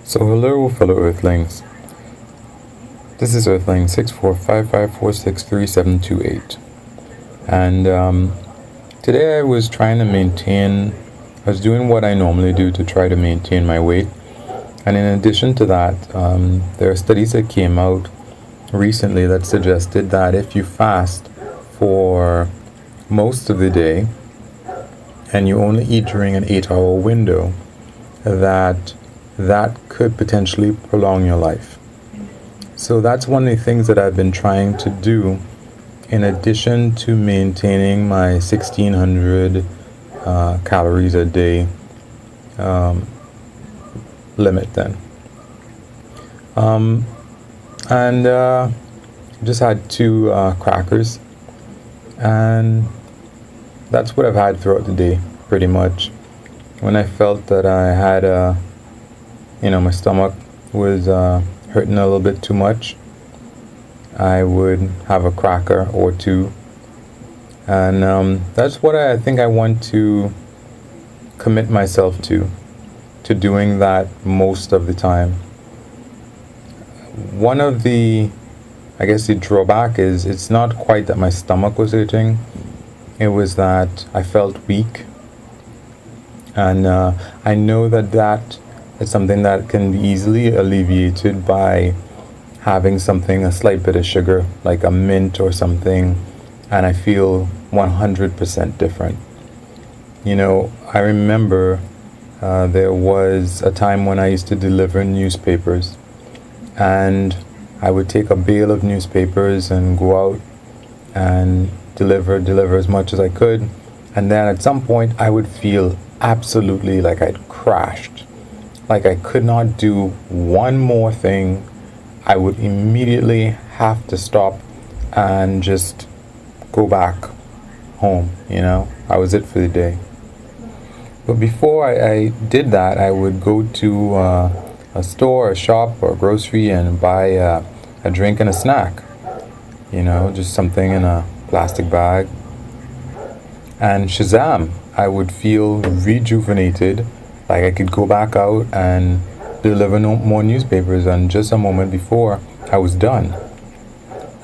So hello fellow Earthlings. This is Earthling 6455463728. And today I was doing what I normally do to try to maintain my weight. And in addition to that, there are studies that came out recently that suggested that if you fast for most of the day and you only eat during an 8-hour window, that could potentially prolong your life. So that's one of the things that I've been trying to do in addition to maintaining my 1600 calories a day limit then. And just had two crackers, and that's what I've had throughout the day pretty much. When I felt that I had my stomach was hurting a little bit too much, I would have a cracker or two. And that's what I think I want to commit myself to doing that most of the time. One of the drawback is it's not quite that my stomach was hurting. It was that I felt weak. And I know that it's something that can be easily alleviated by having a slight bit of sugar, like a mint or something, and I feel 100% different. I remember there was a time when I used to deliver newspapers, and I would take a bale of newspapers and go out and deliver as much as I could, and then at some point I would feel absolutely like I'd crashed. Like I could not do one more thing. I would immediately have to stop and just go back home, I was it for the day. But before I did that, I would go to a store, a shop, or a grocery and buy a drink and a snack. Just something in a plastic bag. And Shazam, I would feel rejuvenated. Like I could go back out and deliver no more newspapers, and just a moment before I was done.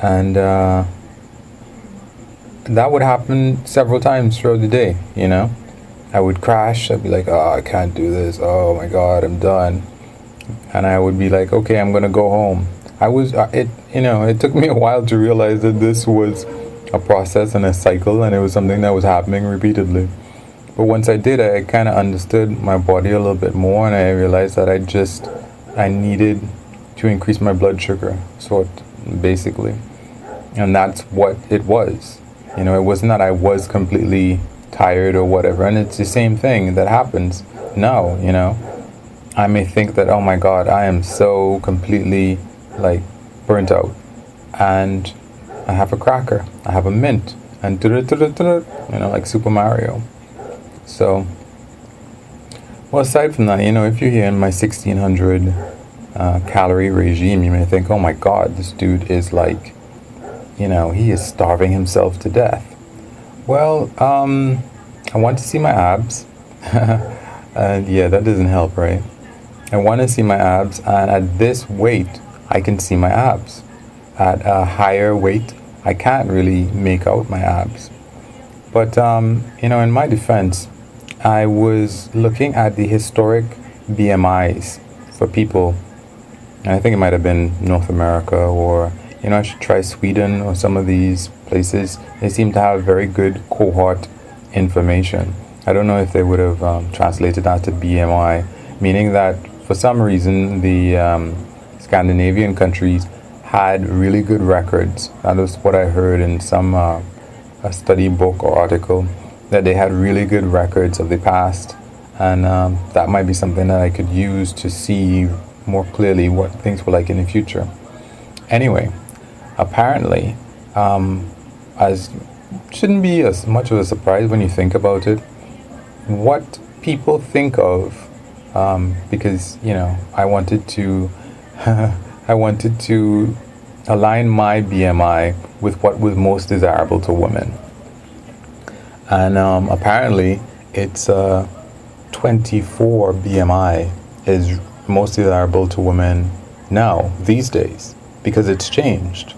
And that would happen several times throughout the day, I would crash. I'd be like, oh, I can't do this. Oh my God, I'm done. And I would be like, okay, I'm going to go home. It took me a while to realize that this was a process and a cycle, and it was something that was happening repeatedly. But once I did, I kind of understood my body a little bit more, and I realized that I needed to increase my blood sugar, basically. And that's what it was. It wasn't that I was completely tired or whatever, and it's the same thing that happens now, I may think that, oh my God, I am so completely burnt out, and I have a cracker, I have a mint, and like Super Mario. So, well, aside from that, if you're here in my 1600 calorie regime, you may think, oh my God, this dude is he is starving himself to death. Well, I want to see my abs. And yeah, that doesn't help, right? I want to see my abs, and at this weight, I can see my abs. At a higher weight, I can't really make out my abs. But, in my defense, I was looking at the historic BMIs for people, and I think it might have been North America, or, I should try Sweden or some of these places. They seem to have very good cohort information. I don't know if they would have translated that to BMI, meaning that for some reason the Scandinavian countries had really good records. That was what I heard in some a study book or article, that they had really good records of the past, and that might be something that I could use to see more clearly what things were like in the future. Anyway, apparently, as shouldn't be as much of a surprise when you think about it, what people think of, because I wanted to align my BMI with what was most desirable to women. And apparently it's 24 BMI is most desirable to women now, these days, because it's changed.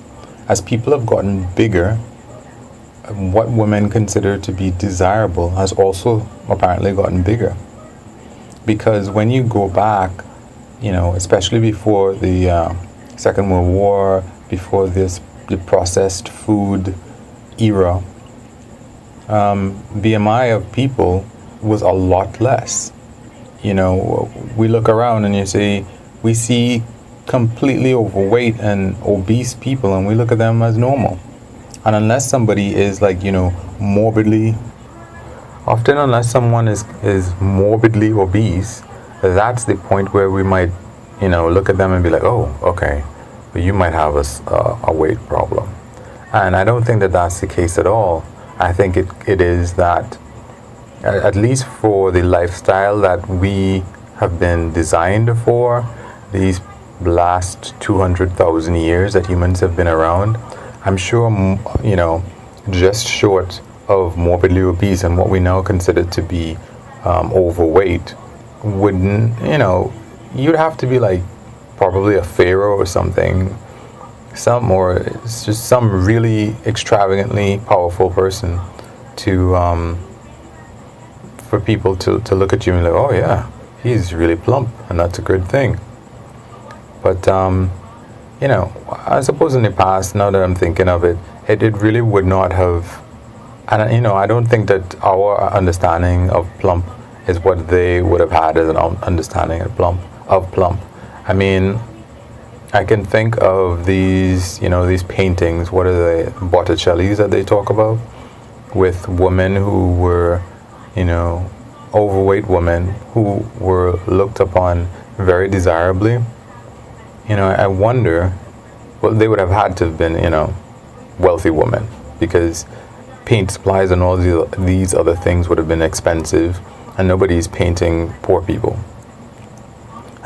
As people have gotten bigger, what women consider to be desirable has also apparently gotten bigger. Because when you go back, especially before the Second World War, before the processed food era, BMI of people was a lot less. We look around and we see completely overweight and obese people, and we look at them as normal. And unless somebody is unless someone is morbidly obese, that's the point where we might, look at them and be like, oh, okay, but you might have a weight problem. And I don't think that that's the case at all. I think it is that, at least for the lifestyle that we have been designed for, these last 200,000 years that humans have been around, I'm sure, just short of morbidly obese and what we now consider to be overweight, wouldn't, you'd have to be like probably a pharaoh or something, or it's just some really extravagantly powerful person for people to look at you and be like, oh yeah, he's really plump, and that's a good thing. But I suppose in the past, now that I'm thinking of it, it really would not have. And I don't think that our understanding of plump is what they would have had as an understanding of plump. I mean, I can think of these paintings. What are they, Botticelli's that they talk about, with women who were, overweight women who were looked upon very desirably. I wonder, well, they would have had to have been, wealthy women, because paint supplies and all these other things would have been expensive, and nobody's painting poor people.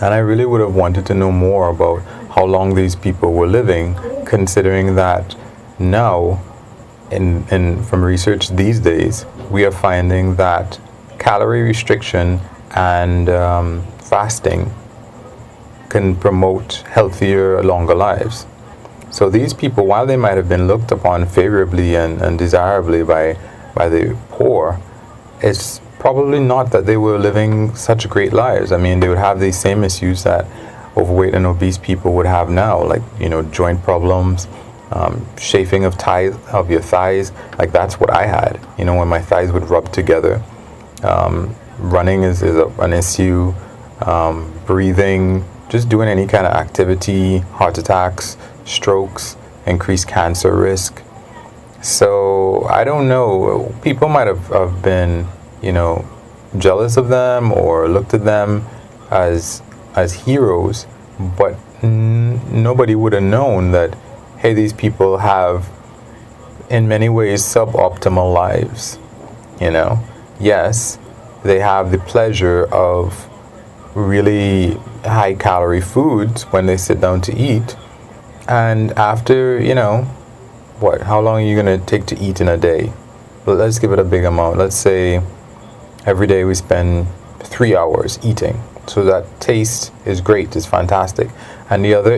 And I really would have wanted to know more about how long these people were living, considering that now, from research these days, we are finding that calorie restriction and fasting can promote healthier, longer lives. So these people, while they might have been looked upon favorably and desirably by the poor, it's probably not that they were living such great lives. I mean, they would have these same issues that overweight and obese people would have now, like, joint problems, chafing of your thighs. Like, that's what I had, when my thighs would rub together. Running is an issue, breathing, just doing any kind of activity, heart attacks, strokes, increased cancer risk. So I don't know, people might have been, jealous of them or looked at them as heroes, but nobody would have known that, hey, these people have in many ways suboptimal lives. Yes, they have the pleasure of really high calorie foods when they sit down to eat, and after, how long are you going to take to eat in a day? Well, let's give it a big amount. Let's say every day we spend 3 hours eating, so that taste is great, it's fantastic, and the other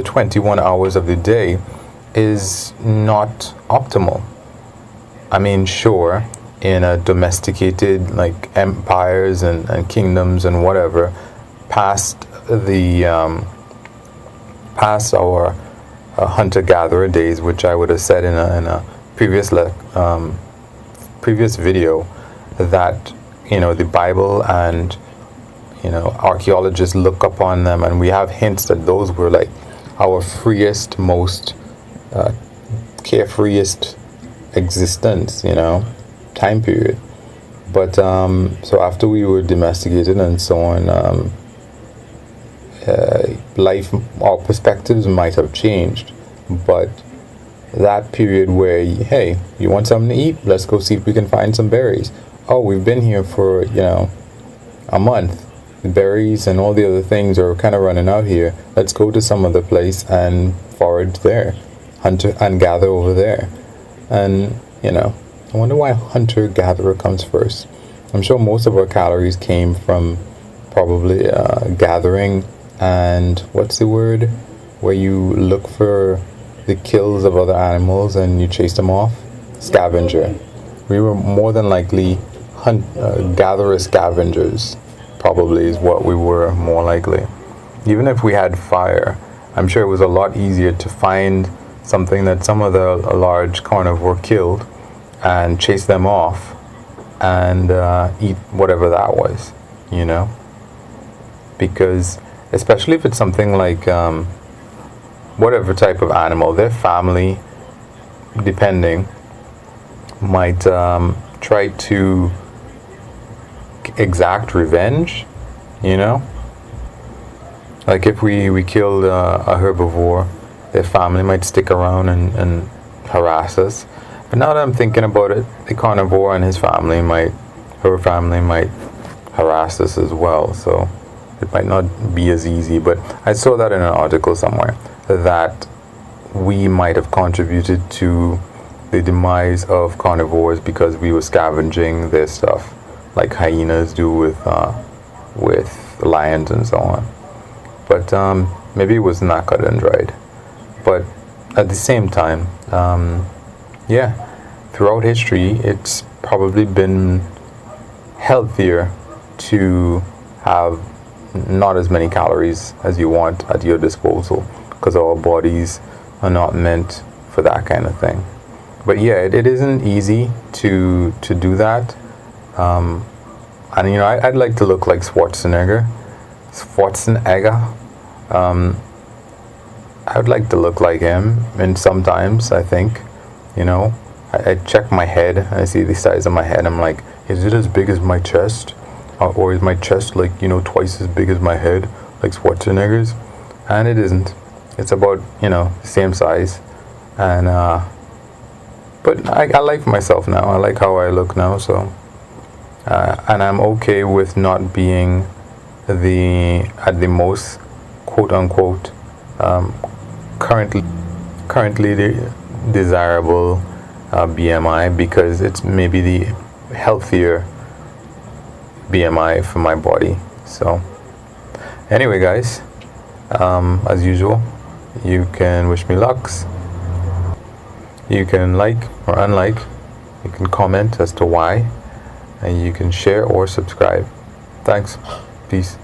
21 hours of the day is not optimal. I mean, sure, in a domesticated, like, empires and kingdoms and whatever, past our hunter-gatherer days, which I would have said in a previous video, that the Bible and archaeologists look upon them, and we have hints that those were like our freest, most carefreest existence, time period. But so after we were domesticated and so on, our perspectives might have changed. But that period where, hey, you want something to eat? Let's go see if we can find some berries. Oh, we've been here for a month. The berries and all the other things are kind of running out here. Let's go to some other place and forage there, hunter and gather over there. And I wonder why hunter-gatherer comes first. I'm sure most of our calories came from probably gathering, and what's the word where you look for the kills of other animals and you chase them off? Scavenger. We were more than likely gatherer scavengers, probably is what we were more likely. Even if we had fire, I'm sure it was a lot easier to find something that some of the large carnivore killed and chase them off and eat whatever that was, you know? Because especially if it's something like whatever type of animal, their family, depending, might try to exact revenge, you know? Like if we killed a herbivore, their family might stick around and harass us. But now that I'm thinking about it, the carnivore and her family might harass us as well. So it might not be as easy. But I saw that in an article somewhere that we might have contributed to the demise of carnivores because we were scavenging their stuff, like hyenas do with lions and so on. But maybe it was not cut and dried. But at the same time, yeah, throughout history, it's probably been healthier to have not as many calories as you want at your disposal, because our bodies are not meant for that kind of thing. But yeah, it isn't easy to do that. And you know, I'd like to look like Schwarzenegger. I would like to look like him, and sometimes I think, you know, I check my head, I see the size of my head, I'm like, is it as big as my chest? Or is my chest like, you know, twice as big as my head, like Schwarzenegger's? And it isn't. It's about, you know, the same size. And but I like myself now. I like how I look now. So and I'm okay with not being at the most quote unquote currently the desirable BMI, because it's maybe the healthier BMI for my body. So anyway, guys, as usual, you can wish me lucks, you can like or unlike, you can comment as to why, and you can share or subscribe. Thanks. Peace.